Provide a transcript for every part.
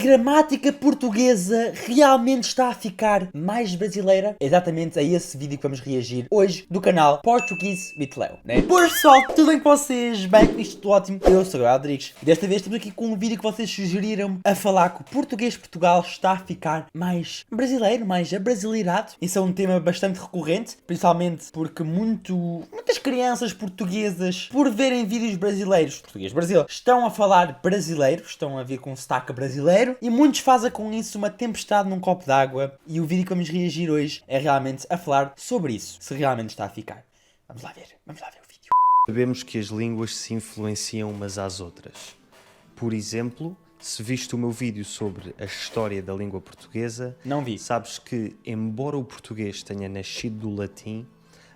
gramática portuguesa realmente está a ficar mais brasileira? É exatamente a esse vídeo que vamos reagir hoje do canal Portuguese with Leo, né? Pois pessoal, tudo bem com vocês? Bem, com isto tudo ótimo. Eu sou o Gabriel Rodrigues e desta vez estamos aqui com um vídeo que vocês sugeriram a falar que o português de Portugal está a ficar mais brasileiro, mais abrasileirado. Isso é um tema bastante recorrente, principalmente porque muitas crianças portuguesas, por verem vídeos brasileiros, português Brasil, estão a falar brasileiro, estão a vir com um sotaque brasileiro e muitos fazem com isso uma tempestade num copo d'água e o vídeo que vamos reagir hoje é realmente a falar sobre isso, se realmente está a ficar. Vamos lá ver o vídeo. Sabemos que as línguas se influenciam umas às outras. Por exemplo, se viste o meu vídeo sobre a história da língua portuguesa, Não vi. sabes que, embora o português tenha nascido do latim,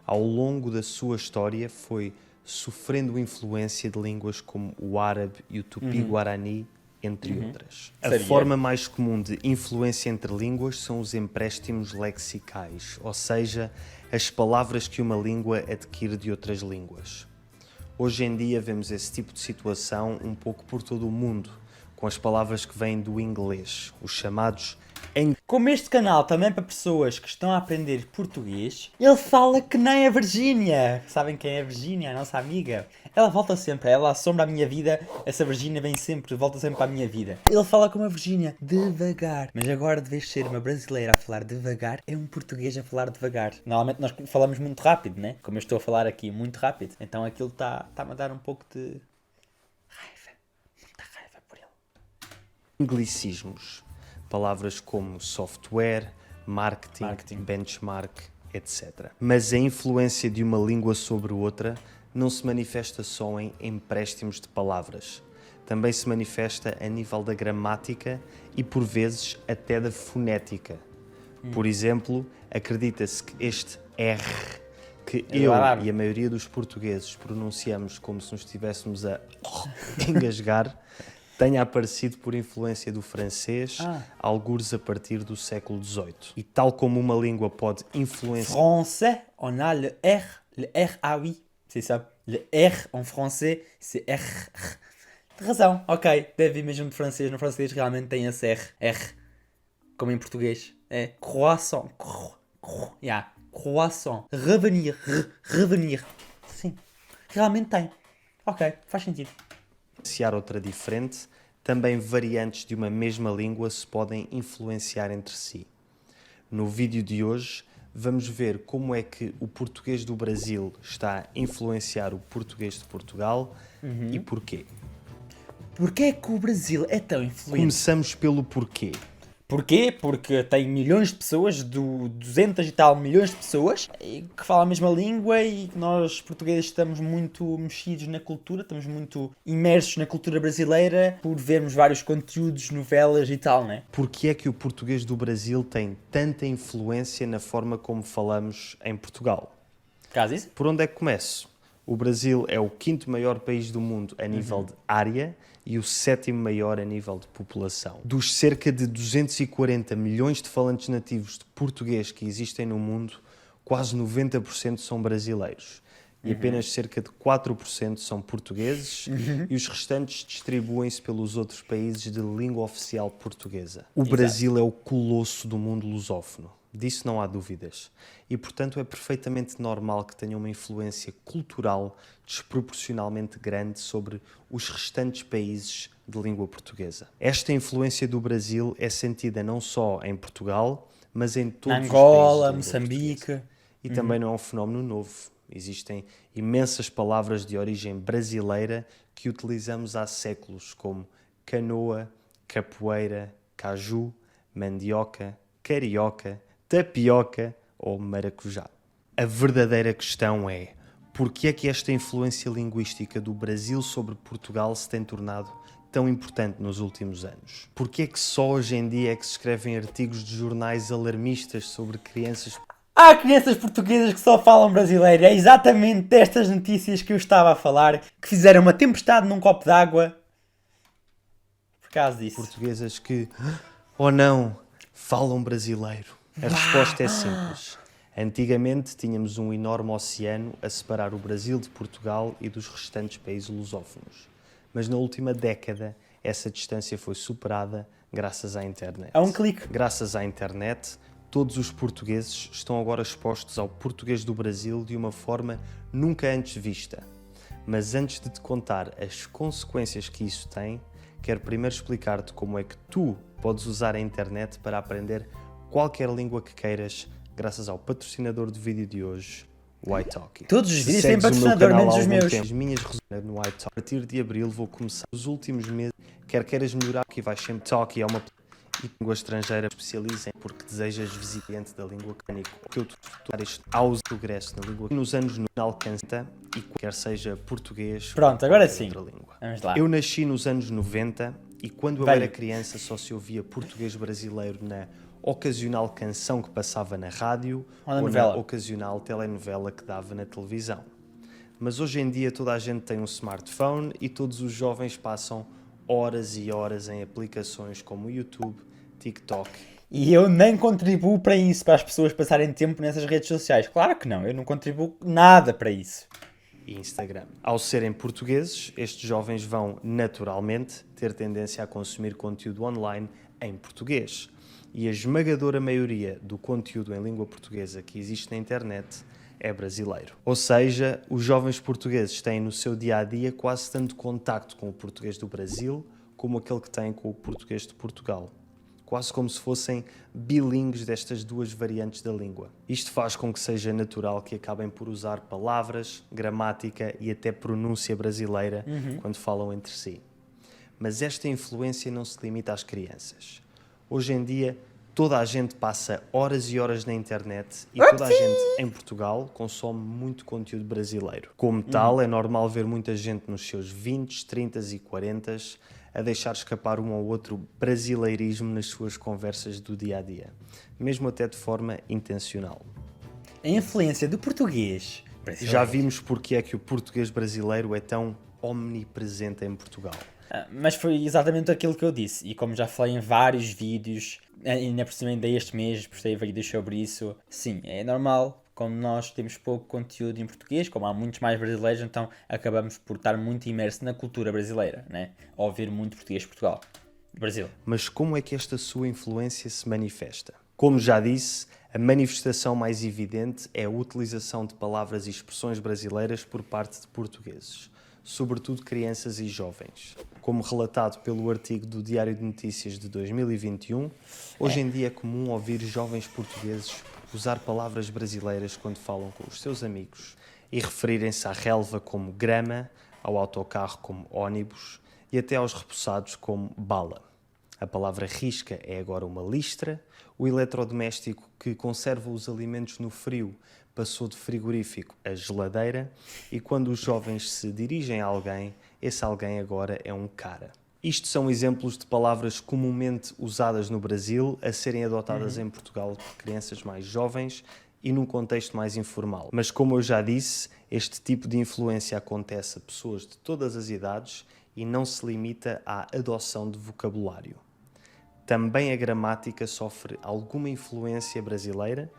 ao longo da sua história foi sofrendo influência de línguas como o árabe e o tupi-guarani, entre outras. A Sabia. forma mais comum de influência entre línguas são os empréstimos lexicais, ou seja, as palavras que uma língua adquire de outras línguas. Hoje em dia vemos esse tipo de situação um pouco por todo o mundo, com as palavras que vêm do inglês, os chamados Como este canal também é para pessoas que estão a aprender português, ele fala que nem a Virgínia. Sabem quem é a Virgínia, a nossa amiga? Ela volta sempre, ela assombra a minha vida, essa Virgínia vem sempre, volta sempre para a minha vida. Ele fala como a Virgínia, devagar. Mas agora, de vez de ser uma brasileira a falar devagar, é um português a falar devagar. Normalmente nós falamos muito rápido, né? Como eu estou a falar aqui, muito rápido. Então aquilo está-me a dar um pouco de raiva. Muita raiva por ele. anglicismos. Palavras como software, marketing, benchmark, etc. Mas a influência de uma língua sobre outra não se manifesta só em empréstimos de palavras. Também se manifesta a nível da gramática e, por vezes, até da fonética. Por exemplo, acredita-se que este R, que eu e a maioria dos portugueses pronunciamos como se nos estivéssemos a engasgar, tenha aparecido por influência do francês, algures a partir do século XVIII. E tal como uma língua pode influenciar... Français, on a le R, ah oui, c'est ça. Le R en français, c'est R. Tem razão, ok, deve vir mesmo de francês. No francês realmente tem esse R, como em português. É croissant, croissant, revenir. Sim, realmente tem. Ok, faz sentido. outra diferente, também variantes de uma mesma língua se podem influenciar entre si. No vídeo de hoje, vamos ver como é que o português do Brasil está a influenciar o português de Portugal e porquê. Porquê é que o Brasil é tão influente? Começamos pelo porquê. Porquê? Porque tem milhões de pessoas, 200 e tal milhões de pessoas, que falam a mesma língua e que nós, portugueses, estamos muito mexidos na cultura, estamos muito imersos na cultura brasileira por vermos vários conteúdos, novelas e tal, né? Porquê é que o português do Brasil tem tanta influência na forma como falamos em Portugal? Caso isso? Por onde é que começo? O Brasil é o 5º maior país do mundo a nível de área e o 7º maior a nível de população. Dos cerca de 240 milhões de falantes nativos de português que existem no mundo, quase 90% são brasileiros. E apenas cerca de 4% são portugueses e os restantes distribuem-se pelos outros países de língua oficial portuguesa. O Brasil é o colosso do mundo lusófono. Disso não há dúvidas. E, portanto, é perfeitamente normal que tenha uma influência cultural desproporcionalmente grande sobre os restantes países de língua portuguesa. Esta influência do Brasil é sentida não só em Portugal, mas em todos Angola, os países de língua Moçambique. portuguesa. E também não é um fenómeno novo. Existem imensas palavras de origem brasileira que utilizamos há séculos, como canoa, capoeira, caju, mandioca, carioca, tapioca ou maracujá. A verdadeira questão é: porquê é que esta influência linguística do Brasil sobre Portugal se tem tornado tão importante nos últimos anos? Porquê é que só hoje em dia é que se escrevem artigos de jornais alarmistas sobre crianças? Há crianças portuguesas que só falam brasileiro. É exatamente destas notícias que eu estava a falar, que fizeram uma tempestade num copo d'água por causa disso. Portuguesas que, ou não, falam brasileiro. A resposta é simples. Antigamente tínhamos um enorme oceano a separar o Brasil de Portugal e dos restantes países lusófonos. Mas na última década essa distância foi superada graças à internet. A um clique. Graças à internet, todos os portugueses estão agora expostos ao português do Brasil de uma forma nunca antes vista. Mas antes de te contar as consequências que isso tem, quero primeiro explicar-te como é que tu podes usar a internet para aprender qualquer língua que queiras, graças ao patrocinador do vídeo de hoje, o italki. Todos os vídeos têm patrocinador, menos os meus. As minhas resumos no italki. A partir de abril vou começar os últimos meses. Queres melhorar, que vais sempre italki é uma língua estrangeira especializa porque desejas visitar da língua cânico. Que eu este ao progresso na língua nos anos no alcança e quer seja português. Pronto, agora sim. Outra língua. Vamos lá. Eu nasci nos anos 90 e quando eu era criança só se ouvia português brasileiro na ocasional canção que passava na rádio ou na ocasional telenovela que dava na televisão. Mas hoje em dia toda a gente tem um smartphone e todos os jovens passam horas e horas em aplicações como o YouTube, TikTok. E eu nem contribuo para isso, para as pessoas passarem tempo nessas redes sociais. Claro que não, eu não contribuo nada para isso. E Instagram. Ao serem portugueses, estes jovens vão naturalmente ter tendência a consumir conteúdo online em português. E a esmagadora maioria do conteúdo em língua portuguesa que existe na internet é brasileiro. Ou seja, os jovens portugueses têm no seu dia-a-dia quase tanto contacto com o português do Brasil como aquele que têm com o português de Portugal. Quase como se fossem bilíngues destas duas variantes da língua. Isto faz com que seja natural que acabem por usar palavras, gramática e até pronúncia brasileira quando falam entre si. Mas esta influência não se limita às crianças. Hoje em dia, toda a gente passa horas e horas na internet e toda a gente em Portugal consome muito conteúdo brasileiro. Como tal, é normal ver muita gente nos seus 20, 30 e 40 a deixar escapar um ou outro brasileirismo nas suas conversas do dia-a-dia, mesmo até de forma intencional. A influência do português brasileiro. Já vimos porque é que o português brasileiro é tão omnipresente em Portugal. Mas foi exatamente aquilo que eu disse, e como já falei em vários vídeos, ainda por cima ainda este mês postei vídeos sobre isso, sim, é normal, como nós temos pouco conteúdo em português, como há muitos mais brasileiros, então acabamos por estar muito imerso na cultura brasileira, né? A ouvir muito português de Portugal, Brasil. Mas como é que esta sua influência se manifesta? Como já disse, a manifestação mais evidente é a utilização de palavras e expressões brasileiras por parte de portugueses, sobretudo crianças e jovens. Como relatado pelo artigo do Diário de Notícias de 2021, hoje em dia é comum ouvir jovens portugueses usar palavras brasileiras quando falam com os seus amigos e referirem-se à relva como grama, ao autocarro como ônibus e até aos repousados como bala. A palavra risca é agora uma listra, o eletrodoméstico que conserva os alimentos no frio passou de frigorífico a geladeira e quando os jovens se dirigem a alguém, esse alguém agora é um cara. Isto são exemplos de palavras comumente usadas no Brasil a serem adotadas em Portugal por crianças mais jovens e num contexto mais informal. Mas como eu já disse, este tipo de influência acontece a pessoas de todas as idades e não se limita à adoção de vocabulário. Também a gramática sofre alguma influência brasileira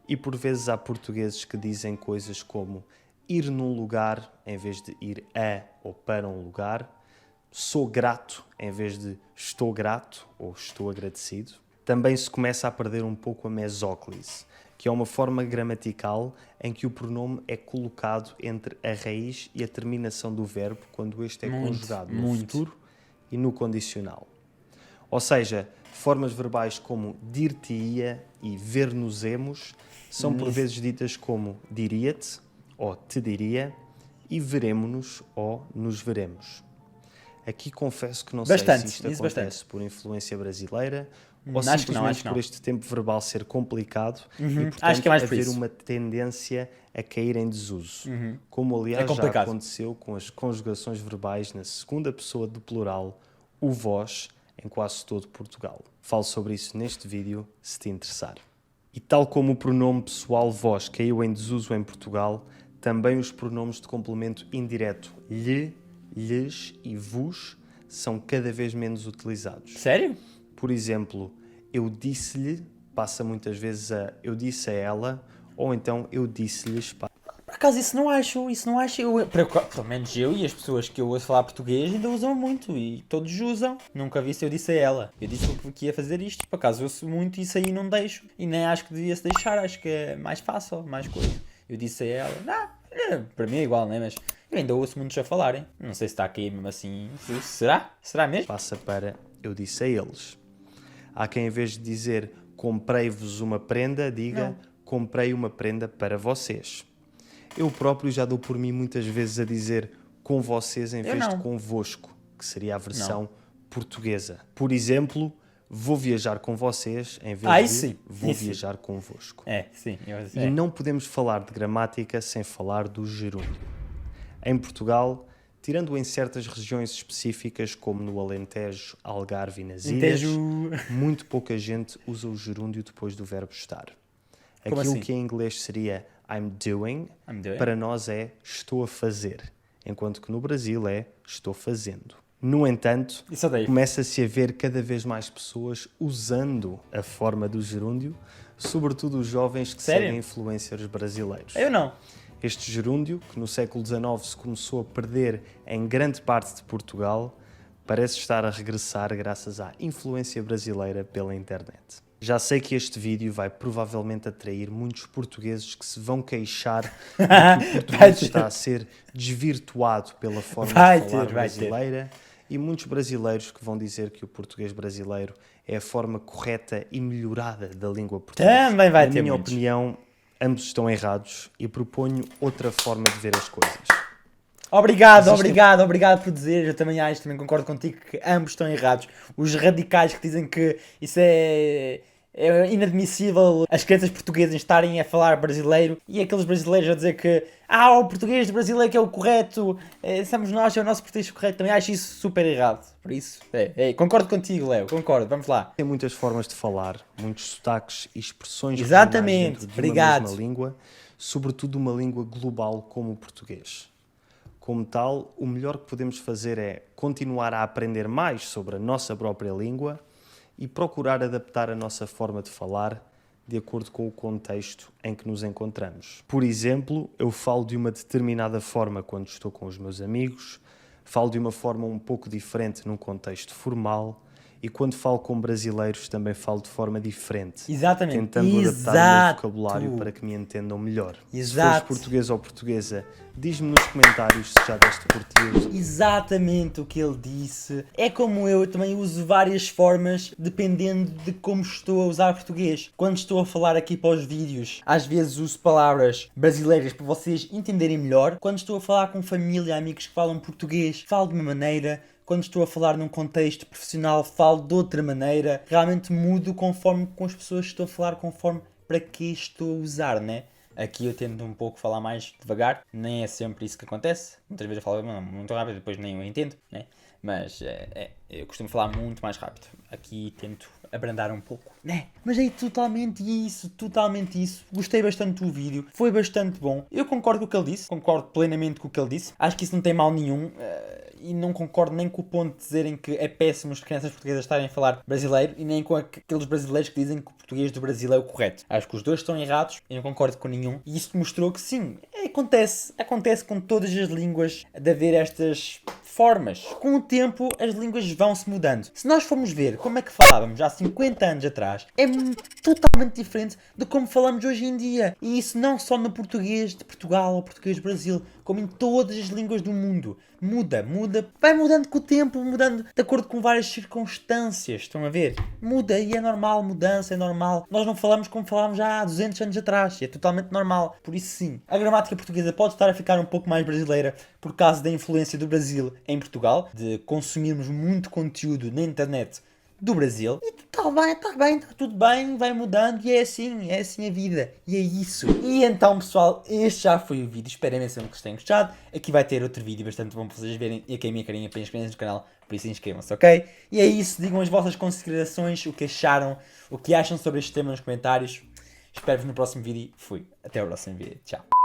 e por vezes há portugueses que dizem coisas como ir num lugar em vez de ir a ou para um lugar, sou grato em vez de estou grato ou estou agradecido. Também se começa a perder um pouco a mesóclise, que é uma forma gramatical em que o pronome é colocado entre a raiz e a terminação do verbo quando este é conjugado no futuro e no condicional. Ou seja, formas verbais como dir-te-ia e ver-nos-emos são por vezes ditas como diria-te ou te diria e veremo-nos ou nos veremos. Aqui confesso que não sei se isto acontece por influência brasileira ou simplesmente por este tempo verbal ser complicado e, portanto, acho que é mais por haver isso. uma tendência a cair em desuso. Como, aliás, já aconteceu com as conjugações verbais na segunda pessoa do plural, o vós, em quase todo Portugal. Falo sobre isso neste vídeo, se te interessar. E tal como o pronome pessoal vós caiu em desuso em Portugal, também os pronomes de complemento indireto lhe, lhes e vos são cada vez menos utilizados. Sério? Por exemplo, eu disse-lhe passa muitas vezes a eu disse a ela ou então eu disse-lhes. Por acaso isso não acho. Pelo menos eu e as pessoas que eu ouço falar português ainda usam muito e todos usam. Nunca vi se eu disse a ela. Eu disse que ia fazer isto, por acaso eu ouço muito e isso aí não deixo. E nem acho que devia-se deixar, acho que é mais fácil, mais coisa. Eu disse a ela, para mim é igual, né? Mas eu ainda ouço muitos a falarem. Não sei se está aqui mesmo assim. Será? Será mesmo? Passa para eu disse a eles. Há quem, em vez de dizer comprei-vos uma prenda, diga comprei uma prenda para vocês. Eu próprio já dou por mim muitas vezes a dizer com vocês em vez de convosco, que seria a versão portuguesa. Por exemplo, vou viajar com vocês em vez de vou viajar convosco. E não podemos falar de gramática sem falar do gerúndio. Em Portugal, tirando em certas regiões específicas, como no Alentejo, Algarve e nas ilhas, muito pouca gente usa o gerúndio depois do verbo estar. Aquilo que em inglês seria I'm doing, para nós é estou a fazer, enquanto que no Brasil é estou fazendo. No entanto, começa-se a ver cada vez mais pessoas usando a forma do gerúndio, sobretudo os jovens que seguem influencers brasileiros. Eu não. Este gerúndio, que no século XIX se começou a perder em grande parte de Portugal, parece estar a regressar graças à influência brasileira pela internet. Já sei que este vídeo vai provavelmente atrair muitos portugueses que se vão queixar de que o português está a ser desvirtuado pela forma de falar brasileira e muitos brasileiros que vão dizer que o português brasileiro é a forma correta e melhorada da língua portuguesa. Também vai ter Na minha opinião, ambos estão errados e proponho outra forma de ver as coisas. Obrigado por dizer. Eu também acho, também concordo contigo que ambos estão errados. Os radicais que dizem que isso é inadmissível as crianças portuguesas estarem a falar brasileiro e aqueles brasileiros a dizer que o português do Brasil é que é o correto, somos nós, é o nosso português correto. Também acho isso super errado. Por isso, concordo contigo, Léo, concordo, vamos lá. Tem muitas formas de falar, muitos sotaques e expressões exatamente, dentro de uma mesma língua, sobretudo uma língua global como o português. Como tal, o melhor que podemos fazer é continuar a aprender mais sobre a nossa própria língua e procurar adaptar a nossa forma de falar de acordo com o contexto em que nos encontramos. Por exemplo, eu falo de uma determinada forma quando estou com os meus amigos, falo de uma forma um pouco diferente num contexto formal e quando falo com brasileiros também falo de forma diferente. Exatamente. Tentando adaptar o meu vocabulário para que me entendam melhor. Se fores português ou portuguesa, diz-me nos comentários se já deste por ti. Exatamente o que ele disse. É como eu também uso várias formas dependendo de como estou a usar português. Quando estou a falar aqui para os vídeos, às vezes uso palavras brasileiras para vocês entenderem melhor. Quando estou a falar com família, amigos que falam português, falo de uma maneira. Quando estou a falar num contexto profissional, falo de outra maneira. Realmente mudo conforme com as pessoas que estou a falar, conforme para que estou a usar, né? Aqui eu tento um pouco falar mais devagar. Nem é sempre isso que acontece. Muitas vezes eu falo muito rápido, depois nem eu entendo, né? Mas eu costumo falar muito mais rápido. Aqui tento abrandar um pouco, né? Mas é totalmente isso. Gostei bastante do vídeo, foi bastante bom. Eu concordo com o que ele disse, concordo plenamente com o que ele disse. Acho que isso não tem mal nenhum. E não concordo nem com o ponto de dizerem que é péssimo as crianças portuguesas estarem a falar brasileiro e nem com aqueles brasileiros que dizem que o português do Brasil é o correto. Acho que os dois estão errados e não concordo com nenhum. E isso mostrou que sim, acontece com todas as línguas de haver estas formas. Com o tempo as línguas vão se mudando. Se nós formos ver como é que falávamos há 50 anos atrás, é totalmente diferente de como falamos hoje em dia. E isso não só no português de Portugal ou português do Brasil, como em todas as línguas do mundo. Muda, vai mudando com o tempo, mudando de acordo com várias circunstâncias, estão a ver? Muda e é normal, mudança é normal. Nós não falamos como falávamos já há 200 anos atrás, é totalmente normal. Por isso sim, a gramática portuguesa pode estar a ficar um pouco mais brasileira por causa da influência do Brasil em Portugal, de consumirmos muito conteúdo na internet do Brasil. E está tudo bem, vai mudando e é assim a vida. E é isso. E então, pessoal, este já foi o vídeo. Espero mesmo que vocês tenham gostado. Aqui vai ter outro vídeo bastante bom para vocês verem. E aqui a minha carinha para inscreverem-se no canal. Por isso inscrevam-se, ok? E é isso. Digam as vossas considerações, o que acharam, o que acham sobre este tema nos comentários. Espero-vos no próximo vídeo. Fui. Até o próximo vídeo. Tchau.